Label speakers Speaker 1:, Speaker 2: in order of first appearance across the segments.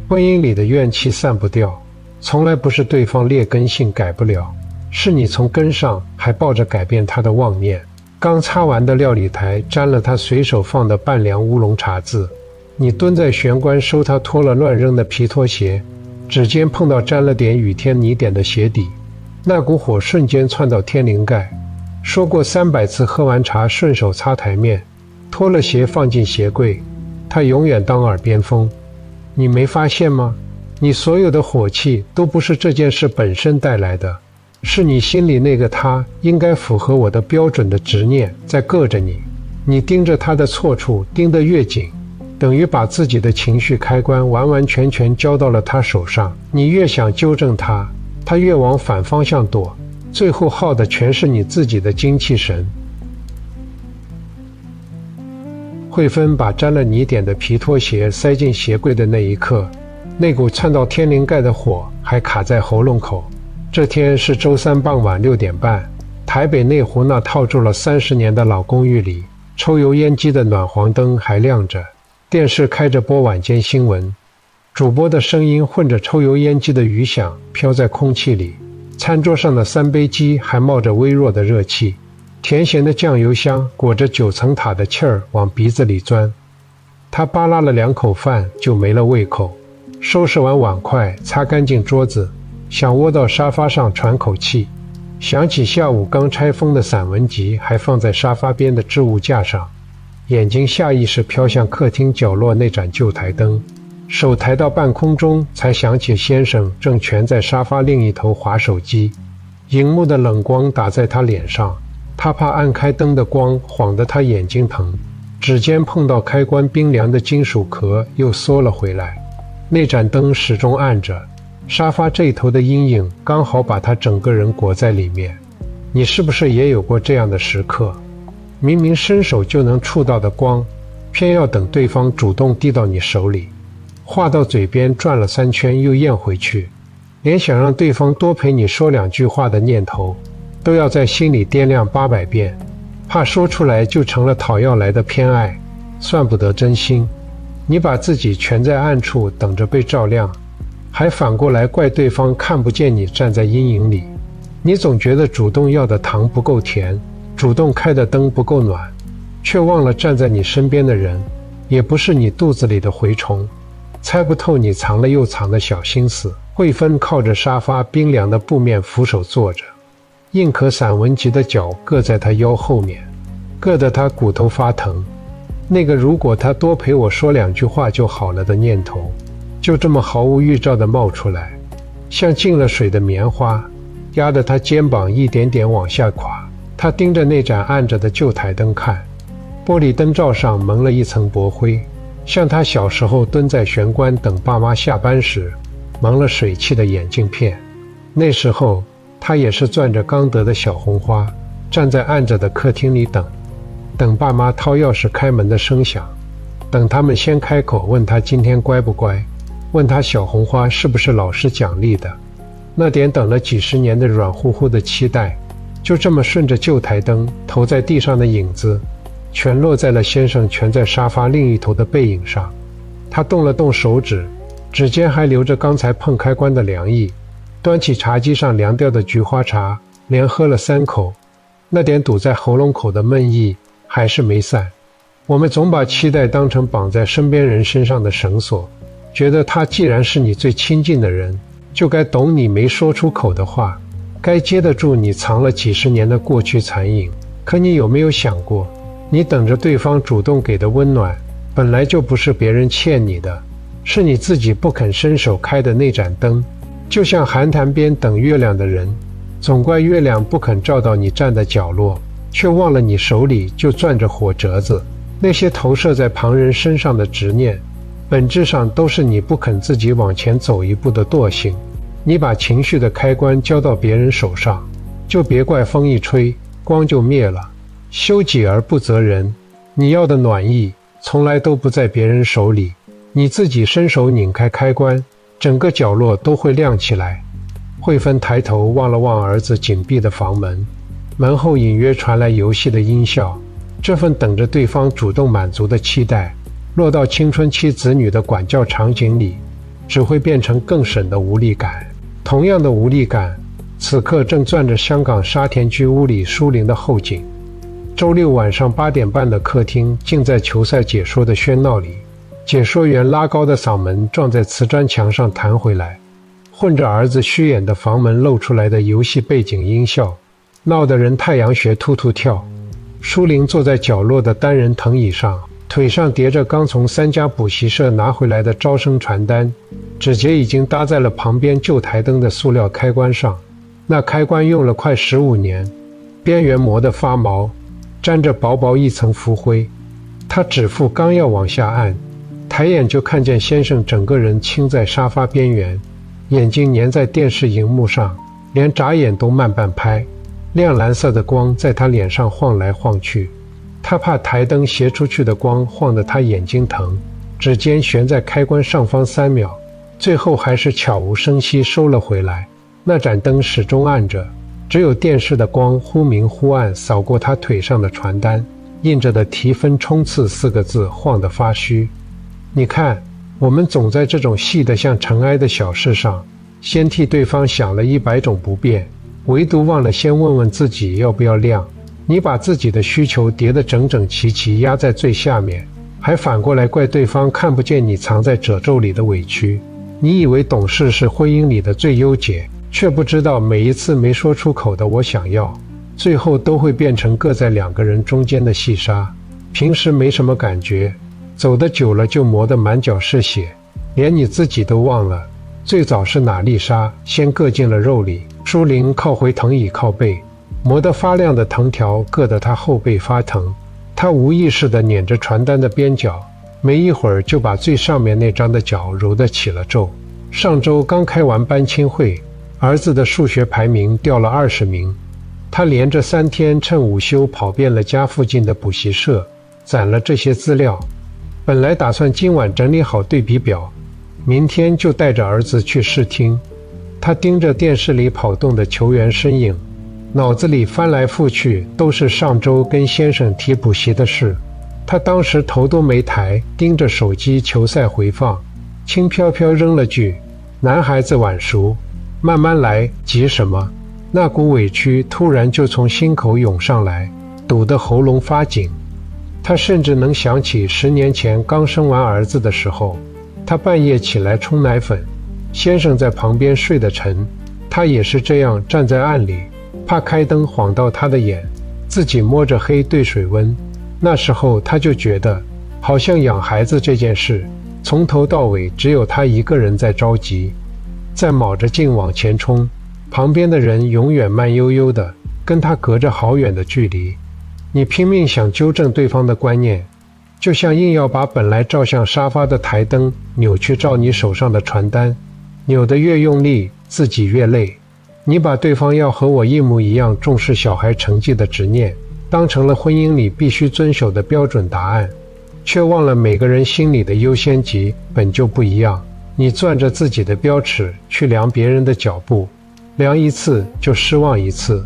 Speaker 1: 婚姻里的怨气散不掉，从来不是对方劣根性改不了，是你从根上还抱着改变他的妄念。刚擦完的料理台沾了他随手放的半凉乌龙茶渍，你蹲在玄关收他脱了乱扔的皮拖鞋，指尖碰到沾了点雨天泥点的鞋底，那股火瞬间窜到天灵盖。说过300次喝完茶顺手擦台面，脱了鞋放进鞋柜，他永远当耳边风。你没发现吗？你所有的火气都不是这件事本身带来的，是你心里那个他应该符合我的标准的执念在硌着你。你盯着他的错处盯得越紧，等于把自己的情绪开关完完全全交到了他手上。你越想纠正他，他越往反方向躲，最后耗的全是你自己的精气神。慧芬把沾了泥点的皮拖鞋塞进鞋柜的那一刻，那股窜到天灵盖的火还卡在喉咙口。这天是周3傍晚6点半，台北内湖那套住了30年的老公寓里，抽油烟机的暖黄灯还亮着，电视开着播晚间新闻，主播的声音混着抽油烟机的余响飘在空气里，餐桌上的3杯鸡还冒着微弱的热气，甜咸的酱油香裹着9层塔的气儿往鼻子里钻。他扒拉了2口饭就没了胃口，收拾完碗筷，擦干净桌子，想窝到沙发上喘口气，想起下午刚拆封的散文集还放在沙发边的置物架上，眼睛下意识飘向客厅角落那盏旧台灯，手抬到半空中，才想起先生正蜷在沙发另一头滑手机，荧幕的冷光打在他脸上，他怕按开灯的光晃得他眼睛疼，指尖碰到开关冰凉的金属壳又缩了回来。那盏灯始终暗着，沙发这头的阴影刚好把他整个人裹在里面。你是不是也有过这样的时刻？明明伸手就能触到的光，偏要等对方主动递到你手里，话到嘴边转了3圈又咽回去，连想让对方多陪你说2句话的念头都要在心里掂量800遍，怕说出来就成了讨要来的偏爱，算不得真心。你把自己蜷在暗处等着被照亮，还反过来怪对方看不见你站在阴影里。你总觉得主动要的糖不够甜，主动开的灯不够暖，却忘了站在你身边的人也不是你肚子里的蛔虫，猜不透你藏了又藏的小心思。慧芬靠着沙发冰凉的布面扶手坐着，硬壳散文集的脚硌在他腰后面，硌得他骨头发疼。那个如果他多陪我说2句话就好了的念头，就这么毫无预兆地冒出来，像进了水的棉花，压得他肩膀一点点往下垮。他盯着那盏暗着的旧台灯看，玻璃灯罩上蒙了一层薄灰，像他小时候蹲在玄关等爸妈下班时蒙了水汽的眼镜片。那时候他也是攥着刚得的小红花，站在暗着的客厅里等爸妈掏钥匙开门的声响，等他们先开口问他今天乖不乖，问他小红花是不是老师奖励的。那点等了几十年的软乎乎的期待，就这么顺着旧台灯投在地上的影子，全落在了先生蜷在沙发另一头的背影上。他动了动手指，指尖还留着刚才碰开关的凉意，端起茶几上凉掉的菊花茶，连喝了3口，那点堵在喉咙口的闷意还是没散。我们总把期待当成绑在身边人身上的绳索，觉得他既然是你最亲近的人，就该懂你没说出口的话，该接得住你藏了几十年的过去残影。可你有没有想过，你等着对方主动给的温暖，本来就不是别人欠你的，是你自己不肯伸手开的那盏灯。就像寒潭边等月亮的人，总怪月亮不肯照到你站的角落，却忘了你手里就攥着火折子。那些投射在旁人身上的执念，本质上都是你不肯自己往前走一步的惰性。你把情绪的开关交到别人手上，就别怪风一吹光就灭了。修己而不责人，你要的暖意从来都不在别人手里，你自己伸手拧开开关，整个角落都会亮起来。慧芬抬头望了望儿子紧闭的房门，门后隐约传来游戏的音效。这份等着对方主动满足的期待，落到青春期子女的管教场景里，只会变成更深的无力感。同样的无力感，此刻正攥着香港沙田居屋里舒玲的后颈。周六晚上8点半的客厅竟在球赛解说的喧闹里，解说员拉高的嗓门撞在瓷砖墙上弹回来，混着儿子虚掩的房门露出来的游戏背景音效，闹得人太阳穴突突跳。舒玲坐在角落的单人藤椅上，腿上叠着刚从3家补习社拿回来的招生传单，指节已经搭在了旁边旧台灯的塑料开关上。那开关用了快15年，边缘磨得发毛，沾着薄薄一层浮灰。他指腹刚要往下按，抬眼就看见先生整个人倾在沙发边缘，眼睛粘在电视荧幕上，连眨眼都慢半拍。亮蓝色的光在他脸上晃来晃去，他怕台灯斜出去的光晃得他眼睛疼，指尖悬在开关上方3秒，最后还是悄无声息收了回来。那盏灯始终暗着，只有电视的光忽明忽暗扫过他腿上的传单，印着的提分冲刺4个字晃得发虚。你看，我们总在这种细得像尘埃的小事上，先替对方想了100种不便，唯独忘了先问问自己要不要亮。你把自己的需求叠得整整齐齐压在最下面，还反过来怪对方看不见你藏在褶皱里的委屈。你以为懂事是婚姻里的最优解，却不知道每一次没说出口的我想要，最后都会变成搁在2个人中间的细沙。平时没什么感觉，走得久了就磨得满脚是血，连你自己都忘了最早是哪粒沙先硌进了肉里。舒玲靠回藤椅靠背，磨得发亮的藤条硌得她后背发疼。她无意识地捻着传单的边角，没一会儿就把最上面那张的角揉得起了皱。上周刚开完班亲会，儿子的数学排名掉了20名。他连着3天趁午休跑遍了家附近的补习社，攒了这些资料。本来打算今晚整理好对比表，明天就带着儿子去试听。他盯着电视里跑动的球员身影，脑子里翻来覆去都是上周跟先生提补习的事。他当时头都没抬，盯着手机球赛回放，轻飘飘扔了句：男孩子晚熟，慢慢来，急什么？那股委屈突然就从心口涌上来，堵得喉咙发紧。他甚至能想起10年前刚生完儿子的时候，他半夜起来冲奶粉，先生在旁边睡得沉，他也是这样站在暗里，怕开灯晃到他的眼，自己摸着黑对水温。那时候他就觉得，好像养孩子这件事，从头到尾只有他一个人在着急，在卯着劲往前冲，旁边的人永远慢悠悠的，跟他隔着好远的距离。你拼命想纠正对方的观念，就像硬要把本来照向沙发的台灯扭去照你手上的传单，扭得越用力，自己越累。你把对方要和我一模一样重视小孩成绩的执念，当成了婚姻里必须遵守的标准答案，却忘了每个人心里的优先级本就不一样。你攥着自己的标尺去量别人的脚步，量一次就失望一次。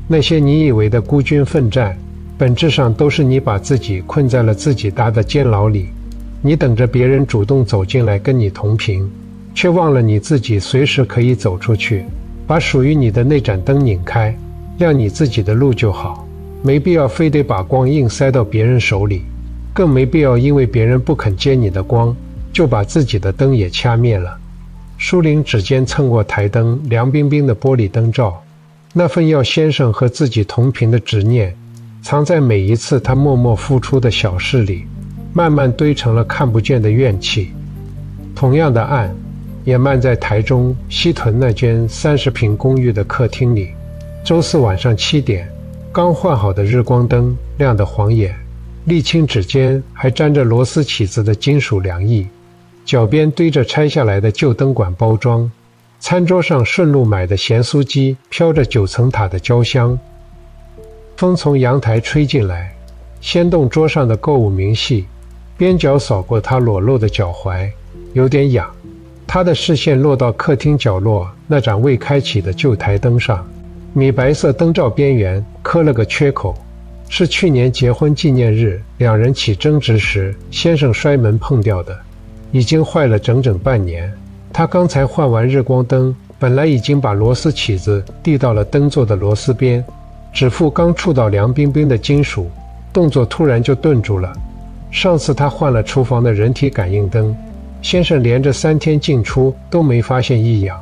Speaker 1: 那些你以为的孤军奋战，本质上都是你把自己困在了自己搭的监牢里。你等着别人主动走进来跟你同频，却忘了你自己随时可以走出去，把属于你的那盏灯拧开，亮你自己的路就好。没必要非得把光硬塞到别人手里，更没必要因为别人不肯接你的光，就把自己的灯也掐灭了。舒玲指尖蹭过台灯凉冰冰的玻璃灯罩，那份要先生和自己同频的执念，藏在每一次他默默付出的小事里，慢慢堆成了看不见的怨气。同样的暗，也漫在台中西屯那间30平公寓的客厅里。周4晚上7点，刚换好的日光灯亮得晃眼，沥青指尖还沾着螺丝起子的金属凉意，脚边堆着拆下来的旧灯管包装，餐桌上顺路买的咸酥鸡飘着9层塔的焦香。风从阳台吹进来，掀动桌上的购物明细，边角扫过他裸露的脚踝，有点痒。他的视线落到客厅角落那盏未开启的旧台灯上，米白色灯罩边缘磕了个缺口，是去年结婚纪念日两人起争执时先生摔门碰掉的，已经坏了整整半年。他刚才换完日光灯，本来已经把螺丝起子递到了灯座的螺丝边，指腹刚触到凉冰冰的金属，动作突然就顿住了。上次他换了厨房的人体感应灯，先生连着3天进出都没发现异样，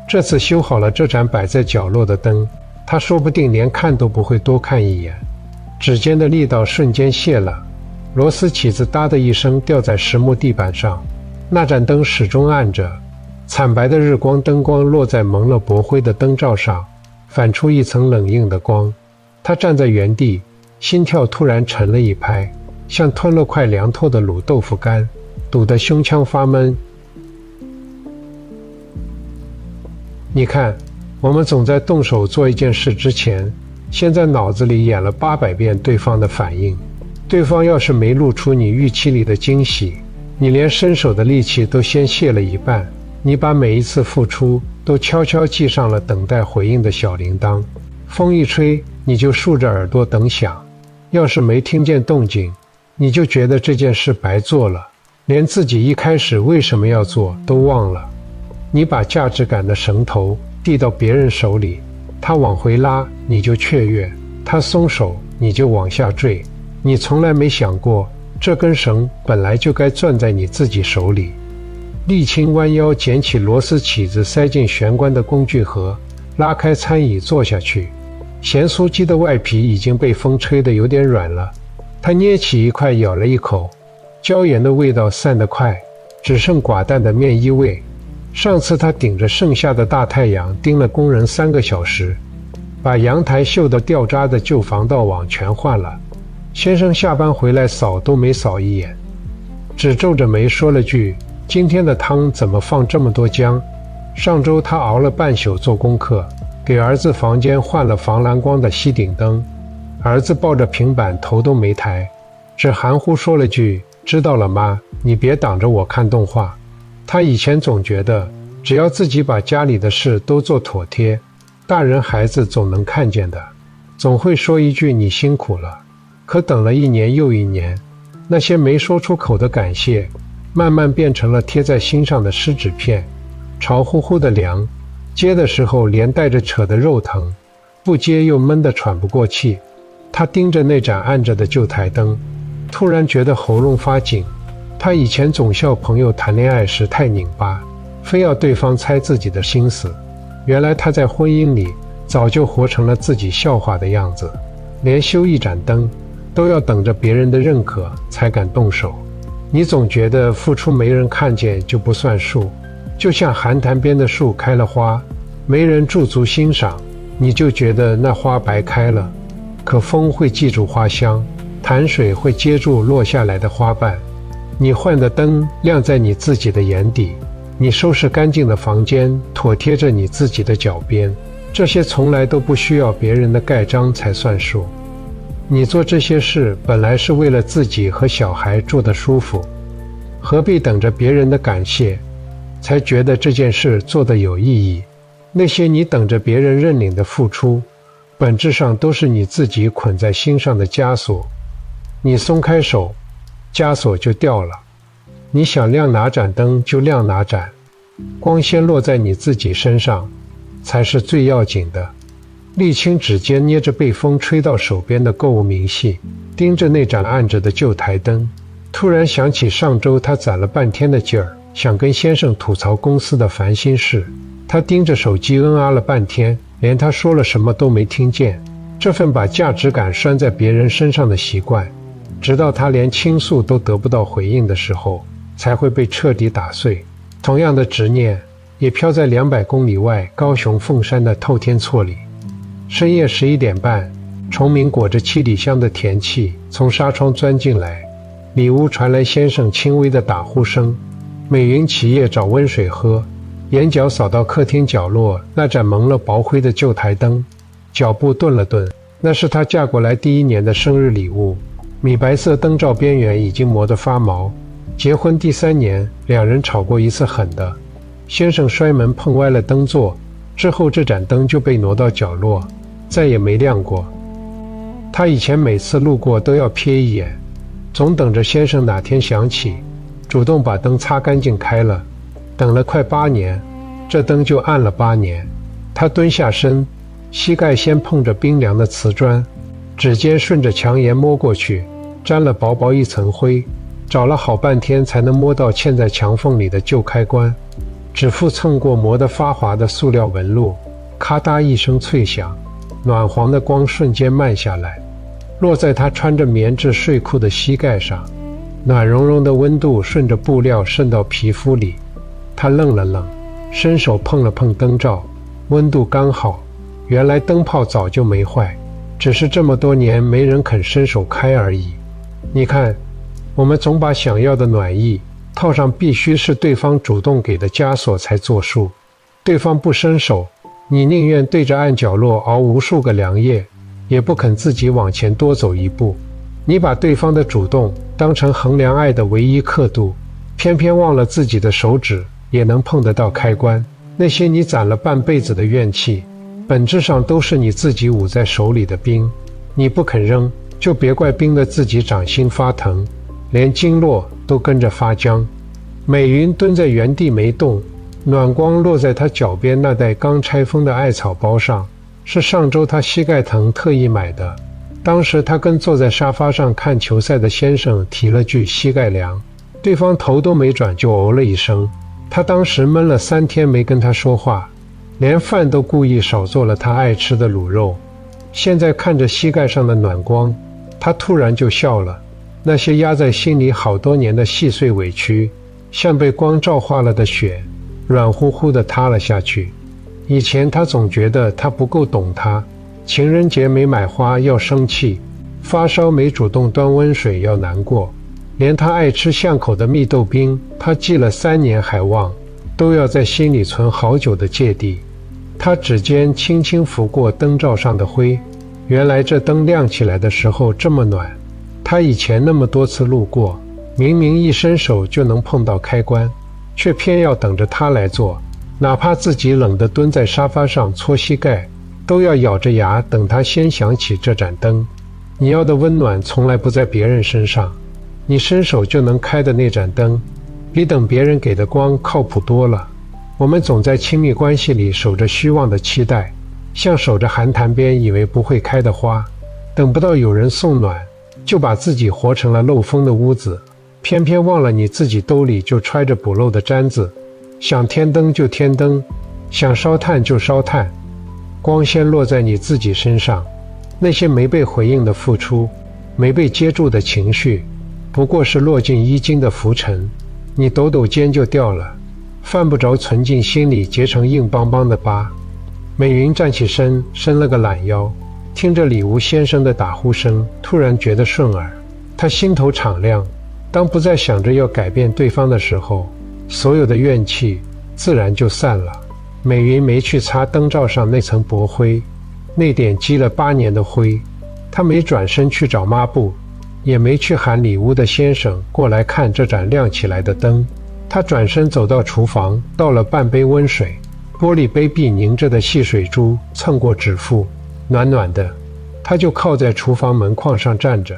Speaker 1: 这次修好了这盏摆在角落的灯，他说不定连看都不会多看一眼。指尖的力道瞬间泄了，螺丝起子哒的一声掉在实木地板上，那盏灯始终暗着，惨白的日光灯光落在蒙了薄灰的灯罩上，反出一层冷硬的光。他站在原地，心跳突然沉了一拍，像吞了块凉透的卤豆腐干，堵得胸腔发闷。你看，我们总在动手做一件事之前，先在脑子里演了800遍对方的反应。对方要是没露出你预期里的惊喜，你连伸手的力气都先泄了一半。你把每一次付出都悄悄系上了等待回应的小铃铛，风一吹，你就竖着耳朵等响。要是没听见动静，你就觉得这件事白做了，连自己一开始为什么要做都忘了。你把价值感的绳头递到别人手里，他往回拉，你就雀跃；他松手，你就往下坠。你从来没想过，这根绳本来就该攥在你自己手里。沥青弯腰捡起螺丝起子塞进玄关的工具盒，拉开餐椅坐下去。咸酥鸡的外皮已经被风吹得有点软了，他捏起一块咬了一口，椒盐的味道散得快，只剩寡淡的面衣味。上次他顶着盛夏的大太阳盯了工人3个小时，把阳台锈得掉渣的旧防盗网全换了。先生下班回来扫都没扫一眼，只皱着眉说了句：今天的汤怎么放这么多姜？上周他熬了半宿做功课，给儿子房间换了防蓝光的吸顶灯。儿子抱着平板头都没抬，只含糊说了句：知道了妈，你别挡着我看动画。他以前总觉得只要自己把家里的事都做妥帖，大人孩子总能看见的，总会说一句你辛苦了。可等了1年又1年，那些没说出口的感谢慢慢变成了贴在心上的湿纸片，潮乎乎的凉，接的时候连带着扯的肉疼，不接又闷得喘不过气。他盯着那盏暗着的旧台灯，突然觉得喉咙发紧。他以前总笑朋友谈恋爱时太拧巴，非要对方猜自己的心思，原来他在婚姻里早就活成了自己笑话的样子，连修一盏灯都要等着别人的认可才敢动手。你总觉得付出没人看见就不算数，就像寒潭边的树开了花，没人驻足欣赏，你就觉得那花白开了。可风会记住花香，潭水会接住落下来的花瓣。你换的灯亮在你自己的眼底，你收拾干净的房间妥贴着你自己的脚边，这些从来都不需要别人的盖章才算数。你做这些事本来是为了自己和小孩住得舒服，何必等着别人的感谢才觉得这件事做得有意义？那些你等着别人认领的付出，本质上都是你自己捆在心上的枷锁。你松开手，枷锁就掉了。你想亮哪盏灯就亮哪盏，光鲜落在你自己身上才是最要紧的。沥青指尖捏着被风吹到手边的购物明细，盯着那盏暗着的旧台灯，突然想起上周他攒了半天的劲儿，想跟先生吐槽公司的烦心事。他盯着手机了半天，连他说了什么都没听见。这份把价值感拴在别人身上的习惯，直到他连倾诉都得不到回应的时候，才会被彻底打碎。同样的执念也飘在200公里外高雄凤山的透天厝里。深夜11点半，虫鸣裹着七里香的甜气从纱窗钻进来，里屋传来先生轻微的打呼声。美云起夜找温水喝，眼角扫到客厅角落那盏蒙了薄灰的旧台灯，脚步顿了顿。那是她嫁过来第1年的生日礼物，米白色灯罩边缘已经磨得发毛。结婚第3年，两人吵过一次狠的，先生摔门碰歪了灯座，之后这盏灯就被挪到角落，再也没亮过。他以前每次路过都要瞥一眼，总等着先生哪天想起，主动把灯擦干净开了。等了快8年，这灯就暗了8年。他蹲下身，膝盖先碰着冰凉的瓷砖，指尖顺着墙沿摸过去，沾了薄薄一层灰，找了好半天才能摸到嵌在墙缝里的旧开关。指腹蹭过磨得发滑的塑料纹路，咔嗒一声脆响，暖黄的光瞬间漫下来，落在他穿着棉质睡裤的膝盖上，暖融融的温度顺着布料渗到皮肤里。他愣了愣，伸手碰了碰灯罩，温度刚好。原来灯泡早就没坏，只是这么多年没人肯伸手开而已。你看，我们总把想要的暖意套上必须是对方主动给的枷锁才作数。对方不伸手，你宁愿对着暗角落熬无数个凉夜，也不肯自己往前多走一步。你把对方的主动当成衡量爱的唯一刻度，偏偏忘了自己的手指也能碰得到开关。那些你攒了半辈子的怨气，本质上都是你自己捂在手里的冰。你不肯扔，就别怪冰得自己掌心发疼，连经络都跟着发僵。美云蹲在原地没动，暖光落在她脚边那袋刚拆封的艾草包上，是上周她膝盖疼特意买的。当时她跟坐在沙发上看球赛的先生提了句膝盖凉，对方头都没转就哦了一声。她当时闷了3天没跟他说话，连饭都故意少做了他爱吃的卤肉。现在看着膝盖上的暖光，她突然就笑了。那些压在心里好多年的细碎委屈，像被光照化了的雪，软乎乎地塌了下去。以前她总觉得他不够懂她，情人节没买花要生气，发烧没主动端温水要难过，连他爱吃巷口的蜜豆冰，他记了3年还忘，都要在心里存好久的芥蒂。他指尖轻轻拂过灯罩上的灰，原来这灯亮起来的时候这么暖。他以前那么多次路过，明明一伸手就能碰到开关，却偏要等着他来做，哪怕自己冷得蹲在沙发上搓膝盖，都要咬着牙等他先想起这盏灯。你要的温暖从来不在别人身上，你伸手就能开的那盏灯，比等别人给的光靠谱多了。我们总在亲密关系里守着虚妄的期待，像守着寒潭边以为不会开的花，等不到有人送暖，就把自己活成了漏风的屋子，偏偏忘了你自己兜里就揣着补漏的毡子，想添灯就添灯，想烧炭就烧炭。光先落在你自己身上，那些没被回应的付出，没被接住的情绪，不过是落进衣襟的浮尘，你抖抖肩就掉了，犯不着存进心里结成硬邦邦的疤。美云站起身，伸了个懒腰，听着李吴先生的打呼声，突然觉得顺耳。他心头敞亮，当不再想着要改变对方的时候，所有的怨气自然就散了。美云没去擦灯罩上那层薄灰，那点积了8年的灰。她没转身去找抹布，也没去喊里屋的先生过来看这盏亮起来的灯。她转身走到厨房，倒了半杯温水，玻璃杯壁凝着的细水珠蹭过指腹，暖暖的。她就靠在厨房门框上站着，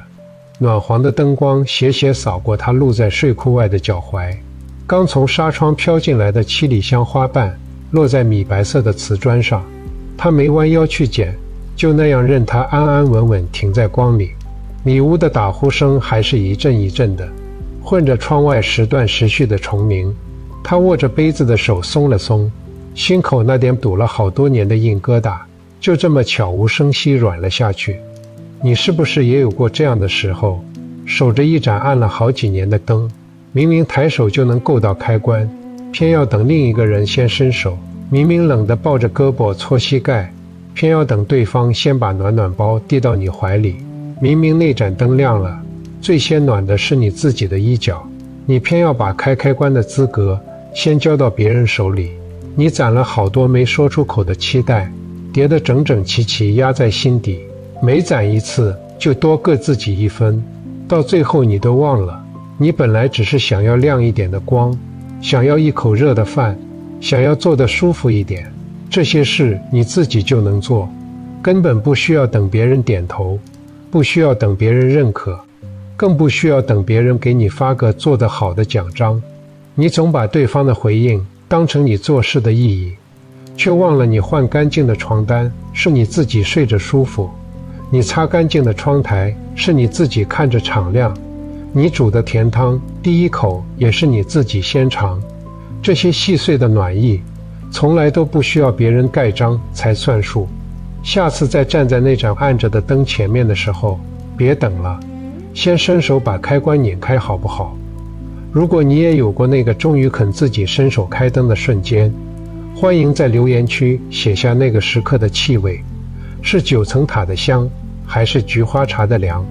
Speaker 1: 暖黄的灯光斜斜扫过她露在睡裤外的脚踝。刚从纱窗飘进来的七里香花瓣落在米白色的瓷砖上，她没弯腰去捡，就那样任它安安稳稳停在光里。里屋的打呼声还是一阵一阵的，混着窗外时断时续的虫鸣。她握着杯子的手松了松，心口那点堵了好多年的硬疙瘩就这么悄无声息软了下去。你是不是也有过这样的时候，守着一盏暗了好几年的灯，明明抬手就能够到开关，偏要等另一个人先伸手，明明冷得抱着胳膊搓膝盖，偏要等对方先把暖暖包递到你怀里。明明那盏灯亮了，最先暖的是你自己的衣角，你偏要把开关的资格先交到别人手里。你攒了好多没说出口的期待，叠得整整齐齐压在心底，每攒一次就多各自己一分，到最后你都忘了，你本来只是想要亮一点的光，想要一口热的饭，想要做得舒服一点，这些事你自己就能做，根本不需要等别人点头，不需要等别人认可，更不需要等别人给你发个做得好的奖章。你总把对方的回应当成你做事的意义，却忘了你换干净的床单是你自己睡着舒服，你擦干净的窗台是你自己看着敞亮，你煮的甜汤第一口也是你自己先尝。这些细碎的暖意从来都不需要别人盖章才算数。下次再站在那盏暗着的灯前面的时候，别等了，先伸手把开关拧开好不好？如果你也有过那个终于肯自己伸手开灯的瞬间，欢迎在留言区写下那个时刻的气味，是9层塔的香，还是菊花茶的凉？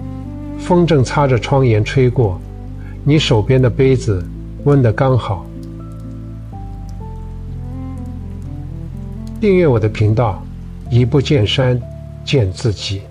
Speaker 1: 风正擦着窗沿吹过，你手边的杯子温得刚好。订阅我的频道，一步见山，见自己。